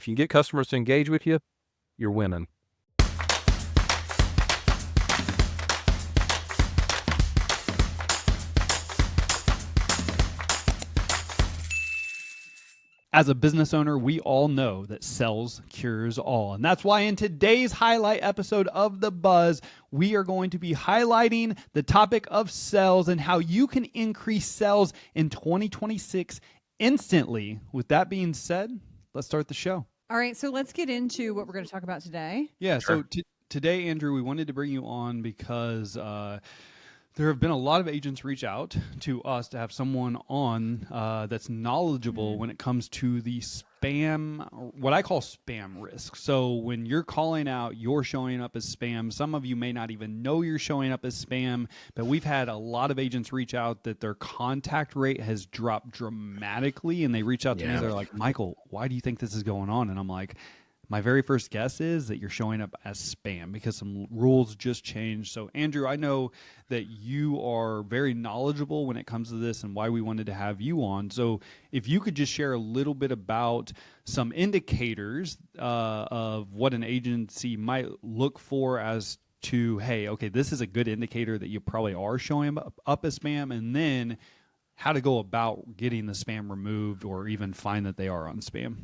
If you can get customers to engage with you, you're winning. As a business owner, we all know that sales cures all. And that's why in today's highlight episode of The Buzz, we are going to be highlighting the topic of sales and how you can increase sales in 2026 instantly. With that being said, let's start the show. All right, so let's get into what we're going to talk about today. Yeah, so today, Andrew, we wanted to bring you on because there have been a lot of agents reach out to us to have someone on that's knowledgeable when it comes to the spam, what I call spam risk. So when you're calling out, you're showing up as spam. Some of you may not even know you're showing up as spam, but we've had a lot of agents reach out that their contact rate has dropped dramatically. And they reach out to me, they're like, Michael, why do you think this is going on? And I'm like, my very first guess is that you're showing up as spam because some rules just changed. So, Andrew, I know that you are very knowledgeable when it comes to this and why we wanted to have you on. So, if you could just share a little bit about some indicators of what an agency might look for as to, hey, okay, this is a good indicator that you probably are showing up as spam, and then how to go about getting the spam removed or even find that they are on spam.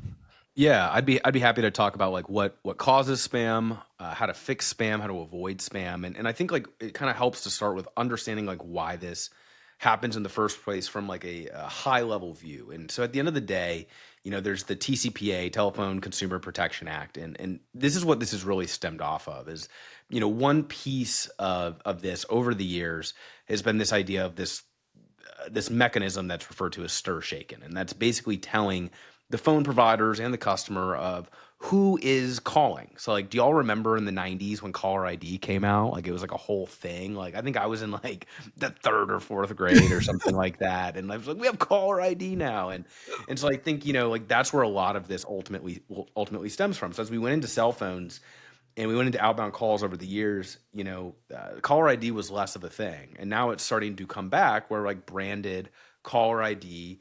Yeah, I'd be happy to talk about like what causes spam, how to fix spam, how to avoid spam, and I think like it kind of helps to start with understanding like why this happens in the first place from like a high level view. And so at the end of the day, you know, there's the TCPA, Telephone Consumer Protection Act, and this is what this is really stemmed off of. Is, you know, one piece of this over the years has been this idea of this mechanism that's referred to as stir shaken, and that's basically telling the phone providers and the customer of who is calling. So like, do y'all remember in the 90s when caller ID came out? Like it was like a whole thing. Like I think I was in like the 3rd or 4th grade or something like that. And I was like, we have caller ID now. And so I think, you know, like that's where a lot of this ultimately stems from. So as we went into cell phones and we went into outbound calls over the years, you know, caller ID was less of a thing. And now it's starting to come back where like branded caller ID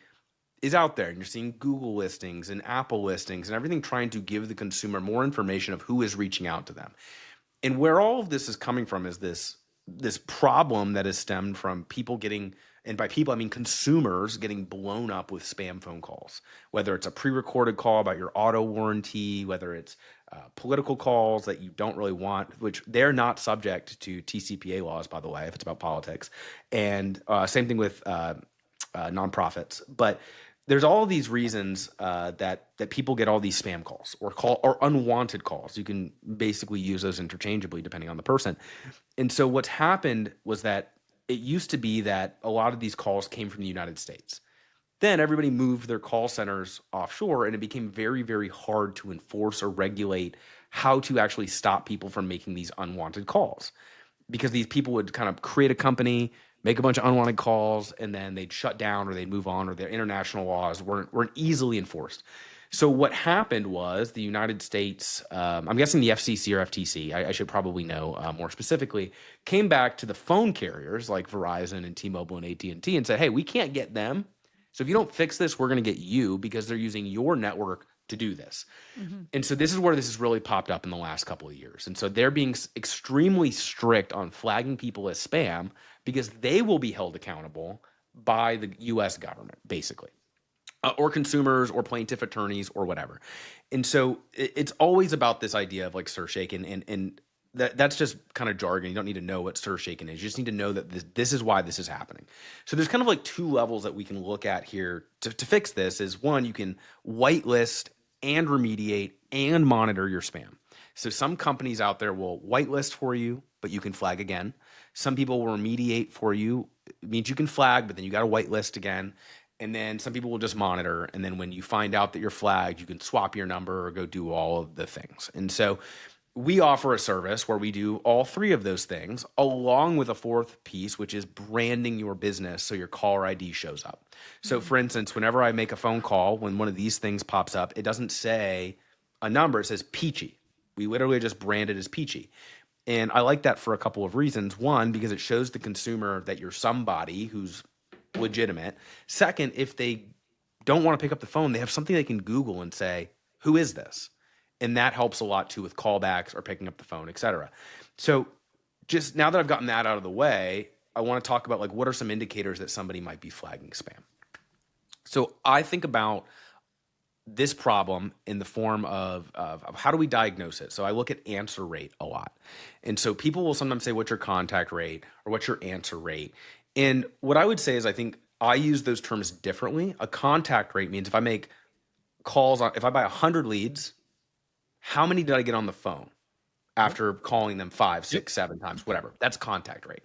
is out there, and you're seeing Google listings and Apple listings and everything trying to give the consumer more information of who is reaching out to them. And where all of this is coming from is this problem that is stemmed from people getting, and by people I mean consumers, getting blown up with spam phone calls, whether it's a pre-recorded call about your auto warranty, whether it's political calls that you don't really want, which they're not subject to TCPA laws, by the way, if it's about politics, and same thing with nonprofits. But there's all these reasons that people get all these spam calls or unwanted calls. You can basically use those interchangeably depending on the person. And so what's happened was that it used to be that a lot of these calls came from the United States. Then everybody moved their call centers offshore, and it became very, very hard to enforce or regulate how to actually stop people from making these unwanted calls, because these people would kind of create a company, make a bunch of unwanted calls, and then they'd shut down or they'd move on, or their international laws weren't easily enforced. So what happened was the United States, I'm guessing the FCC or FTC, I should probably know more specifically, came back to the phone carriers like Verizon and T-Mobile and AT&T and said, hey, we can't get them. So if you don't fix this, we're going to get you, because they're using your network to do this. Mm-hmm. And so this is where this has really popped up in the last couple of years. And so they're being extremely strict on flagging people as spam, because they will be held accountable by the U.S. government, basically, or consumers or plaintiff attorneys or whatever. And so it's always about this idea of like stir shaken, and that's just kind of jargon. You don't need to know what stir shaken is. You just need to know that this is why this is happening. So there's kind of like two levels that we can look at here to fix this. Is one, you can whitelist and remediate and monitor your spam. So some companies out there will whitelist for you, but you can flag again. Some people will remediate for you. It means you can flag, but then you got to whitelist again. And then some people will just monitor. And then when you find out that you're flagged, you can swap your number or go do all of the things. And so we offer a service where we do all three of those things, along with a fourth piece, which is branding your business so your caller ID shows up. So for instance, whenever I make a phone call, when one of these things pops up, it doesn't say a number, it says Peachy. We literally just brand it as Peachy. And I like that for a couple of reasons. One, because it shows the consumer that you're somebody who's legitimate. Second, if they don't want to pick up the phone, they have something they can Google and say, Who is this? And that helps a lot too with callbacks or picking up the phone, et cetera. So just now that I've gotten that out of the way, I want to talk about like what are some indicators that somebody might be flagging spam. So I think about this problem in the form of how do we diagnose it? So I look at answer rate a lot. And so people will sometimes say, what's your contact rate or what's your answer rate? And what I would say is I think I use those terms differently. A contact rate means if I make calls on, if I buy 100 leads, how many did I get on the phone after calling them 5, 6, 7 times, whatever? That's contact rate.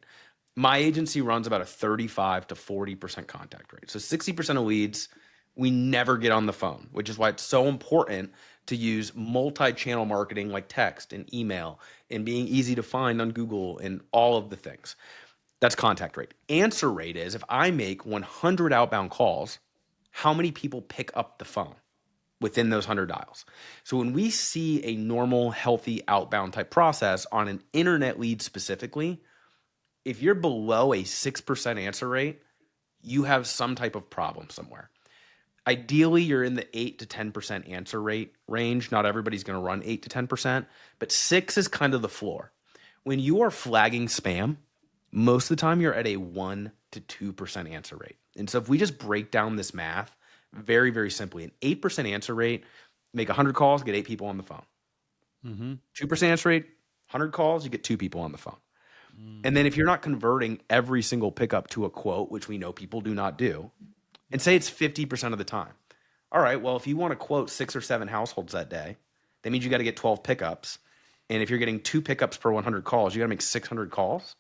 My agency runs about a 35 to 40% contact rate. So 60% of leads we never get on the phone, which is why it's so important to use multi-channel marketing like text and email and being easy to find on Google and all of the things. That's contact rate. Answer rate is if I make 100 outbound calls, how many people pick up the phone within those 100 dials? So when we see a normal, healthy outbound type process on an internet lead specifically, if you're below a 6% answer rate, you have some type of problem somewhere. Ideally, you're in the 8 to 10% answer rate range. Not everybody's going to run 8 to 10%, but 6 is kind of the floor. When you are flagging spam, most of the time you're at a 1 to 2% answer rate. And so if we just break down this math very, very simply, an 8% answer rate, make 100 calls, get 8 people on the phone. 2% answer rate, 100 calls, you get 2 people on the phone. And then if you're not converting every single pickup to a quote, which we know people do not do, and say it's 50% of the time. All right, well, if you want to quote 6 or 7 households that day, that means you got to get 12 pickups. And if you're getting 2 pickups per 100 calls, you got to make 600 calls.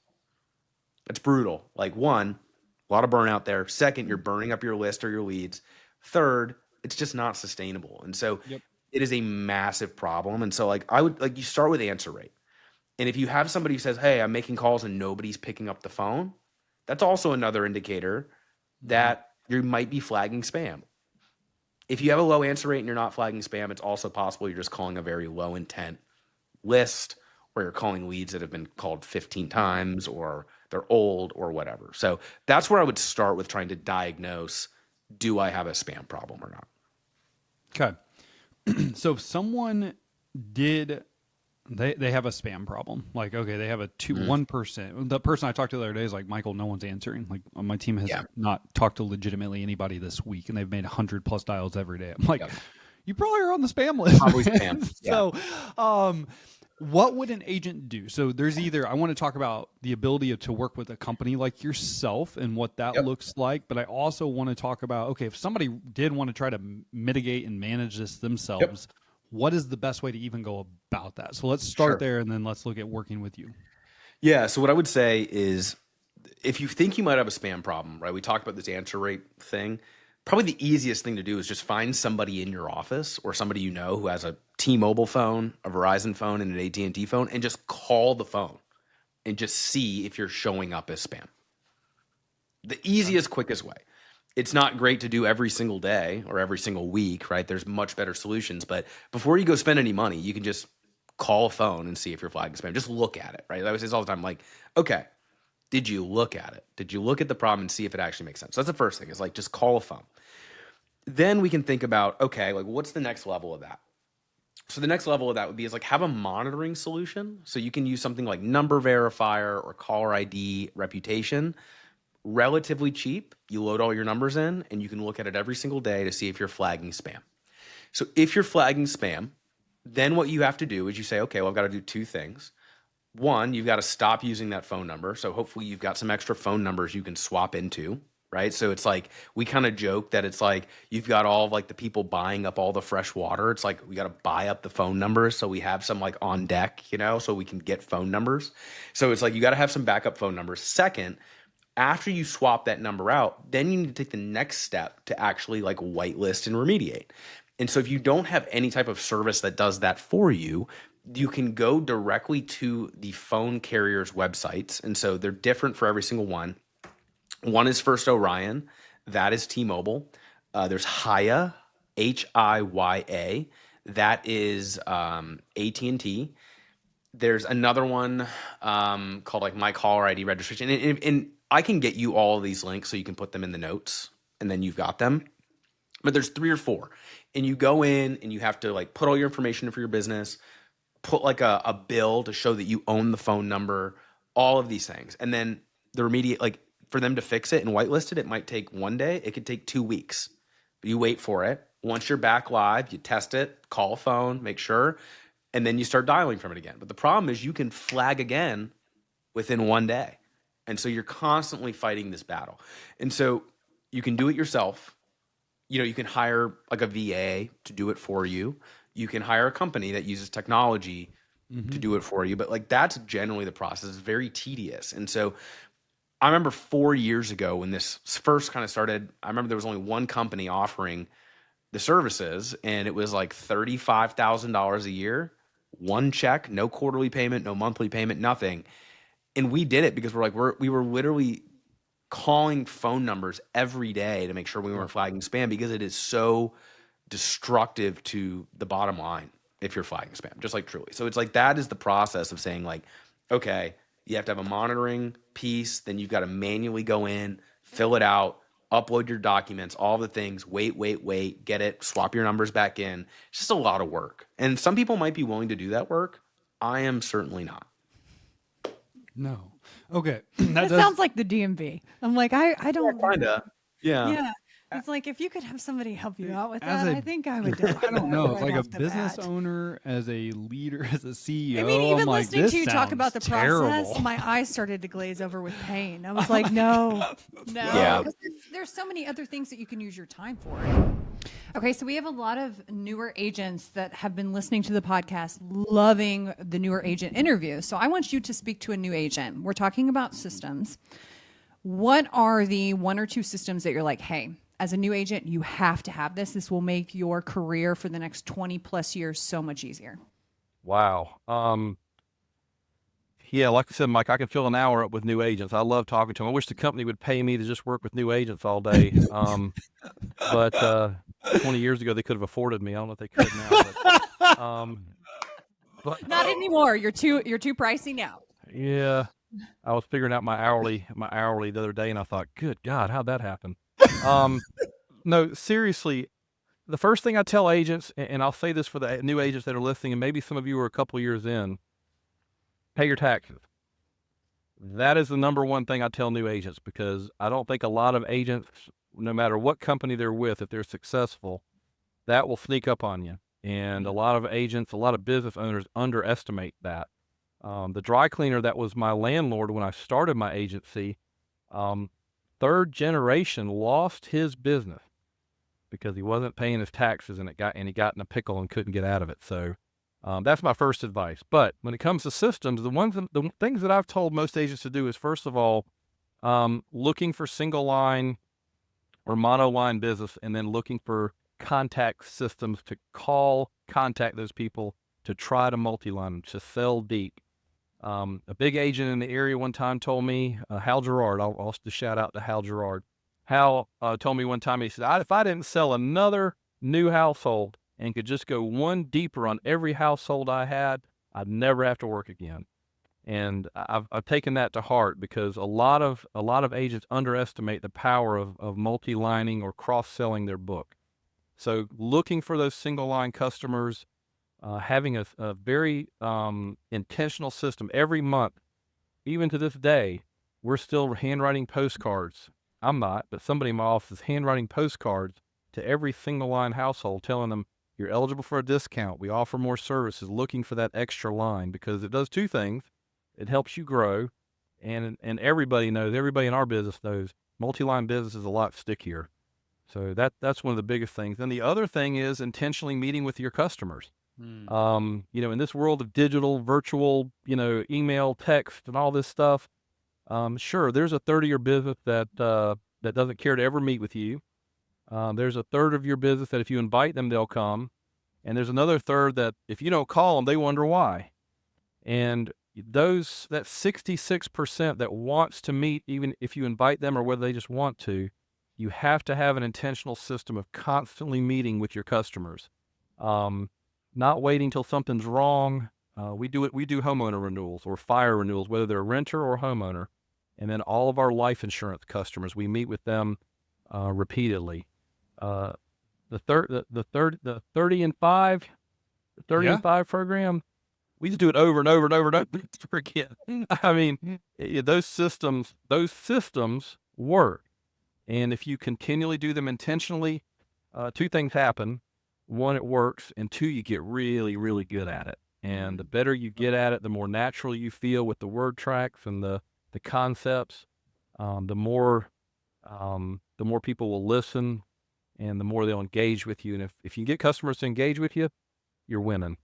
That's brutal. Like, one, a lot of burnout there. Second, you're burning up your list or your leads. Third, it's just not sustainable. And so it is a massive problem. And so like I would like you start with answer rate. And if you have somebody who says, hey, I'm making calls and nobody's picking up the phone, that's also another indicator that you might be flagging spam. If you have a low answer rate and you're not flagging spam, it's also possible you're just calling a very low intent list where you're calling leads that have been called 15 times or they're old or whatever. So that's where I would start with trying to diagnose, do I have a spam problem or not? Okay. So if someone did, they have a spam problem. Like, okay, they have a 1%. The person I talked to the other day is like, Michael, no one's answering. Like my team has not talked to legitimately anybody this week and they've made 100+ dials every day. I'm like, you probably are on the spam list. Probably spam. So, what would an agent do? So there's either, I want to talk about the ability to work with a company like yourself and what that looks like. But I also want to talk about, okay, if somebody did want to try to mitigate and manage this themselves, what is the best way to even go about that? So let's start there and then let's look at working with you. Yeah. So what I would say is if you think you might have a spam problem, right? We talked about this answer rate thing. Probably the easiest thing to do is just find somebody in your office or somebody you know who has a T-Mobile phone, a Verizon phone, and an AT&T phone, and just call the phone and just see if you're showing up as spam. The easiest, quickest way. It's not great to do every single day or every single week, right? There's much better solutions. But before you go spend any money, you can just call a phone and see if you're flagging spam. Just look at it, right? I always say this all the time, like, okay, did you look at it? Did you look at the problem and see if it actually makes sense? So that's the first thing is like, just call a phone. Then we can think about, okay, like what's the next level of that? So the next level of that would be is like have a monitoring solution. So you can use something like number verifier or caller ID reputation. Relatively cheap. You load all your numbers in and you can look at it every single day to see if you're flagging spam. So if you're flagging spam, then what you have to do is you say, okay, well, I've got to do 2 things. One, you've got to stop using that phone number. So hopefully you've got some extra phone numbers you can swap into, right? So it's like, we kind of joke that it's like, you've got all of like the people buying up all the fresh water. It's like, we got to buy up the phone numbers. So we have some like on deck, you know, so we can get phone numbers. So it's like, you got to have some backup phone numbers. Second, after you swap that number out, then you need to take the next step to actually like whitelist and remediate. And so if you don't have any type of service that does that for you, you can go directly to the phone carrier's websites. And so they're different for every single one. One is First Orion. That is T-Mobile. There's Hiya, Hiya. That is AT&T. There's another one called like My Caller ID Registration. And I can get you all of these links so you can put them in the notes and then you've got them. But there's 3 or 4. And you go in and you have to like put all your information in for your business, put like a bill to show that you own the phone number, all of these things. And then the remediate, like for them to fix it and whitelist it, it might take 1 day. It could take 2 weeks. But you wait for it. Once you're back live, you test it, call a phone, make sure, and then you start dialing from it again. But the problem is you can flag again within 1 day. And so you're constantly fighting this battle. And so you can do it yourself. You can hire like a VA to do it for you. You can hire a company that uses technology to do it for you. But like that's generally the process. It's very tedious. And so I remember 4 years ago when this first kind of started, I remember there was only one company offering the services, and it was like $35,000 a year, one check, no quarterly payment, no monthly payment, nothing. And we did it because we were literally calling phone numbers every day to make sure we weren't flagging spam, because it is so destructive to the bottom line if you're flagging spam, just like truly. So it's like that is the process of saying like, okay, you have to have a monitoring piece, then you've got to manually go in, fill it out, upload your documents, all the things, wait, get it, swap your numbers back in. It's just a lot of work. And some people might be willing to do that work. I am certainly not. No. Okay. That sounds like the DMV. I'm like, I don't. Kinda. Yeah. Yeah. It's like if you could have somebody help you out with As that, I I think I would do it. I don't know. right Like a off the business bat. owner, as a leader, as a CEO. I mean, even I'm like, listening this to you talk about the sounds terrible. process, my eyes started to glaze over with pain. I was like, no. Yeah. 'Cause there's so many other things that you can use your time for. Okay, so we have a lot of newer agents that have been listening to the podcast, loving the newer agent interview. So I want you to speak to a new agent. We're talking about systems. What are the one or two systems that you're like, hey, as a new agent, you have to have this. This will make your career for the next 20 plus years so much easier. Wow. Yeah, like I said, Mike, I can fill an hour up with new agents. I love talking to them. I wish the company would pay me to just work with new agents all day. But 20 years ago, they could have afforded me. I don't know if they could now. But Not anymore. You're too pricey now. yeah, I was figuring out my hourly the other day, and I thought, good God, how'd that happen? No, seriously, the first thing I tell agents, and I'll say this for the new agents that are listening, and maybe some of you are a couple years in, pay your taxes. That is the number one thing I tell new agents, because I don't think a lot of agents, no matter what company they're with, if they're successful, that will sneak up on you. And a lot of agents, a lot of business owners underestimate that. The dry cleaner that was my landlord when I started my agency, third generation, lost his business because he wasn't paying his taxes, and he got in a pickle and couldn't get out of it. So that's my first advice. But when it comes to systems, the things that I've told most agents to do is, first of all, looking for single line or monoline business, and then looking for contact systems to contact those people to try to multi-line them, to sell deep. A big agent in the area one time told me, Hal Gerard, I'll also shout out to Hal Gerard. Hal told me one time, he said, if I didn't sell another new household and could just go one deeper on every household I had, I'd never have to work again. And I've taken that to heart, because a lot of agents underestimate the power of multi-lining or cross-selling their book. So looking for those single line customers, having a very intentional system every month. Even to this day, we're still handwriting postcards. I'm not, but somebody in my office is handwriting postcards to every single line household, telling them, you're eligible for a discount. We offer more services, looking for that extra line, because it does two things. It helps you grow, and everybody in our business knows, multi-line business is a lot stickier. So that's one of the biggest things. Then the other thing is intentionally meeting with your customers. In this world of digital, virtual, email, text, and all this stuff, sure, there's a third of your business that doesn't care to ever meet with you. There's a third of your business that if you invite them, they'll come. And there's another third that if you don't call them, they wonder why. And that 66% that wants to meet, even if you invite them or whether they just want to, you have to have an intentional system of constantly meeting with your customers. Not waiting till something's wrong. We do homeowner renewals or fire renewals, whether they're a renter or homeowner. And then all of our life insurance customers, we meet with them repeatedly. the 30 and 5, the 30 Yeah. and 5 program. We just do it over and over and over and over again. I mean, those systems work. And if you continually do them intentionally, two things happen. One, it works, and two, you get really, really good at it. And the better you get at it, the more natural you feel with the word tracks and the concepts. The more people will listen, and the more they'll engage with you. And if you can get customers to engage with you, you're winning.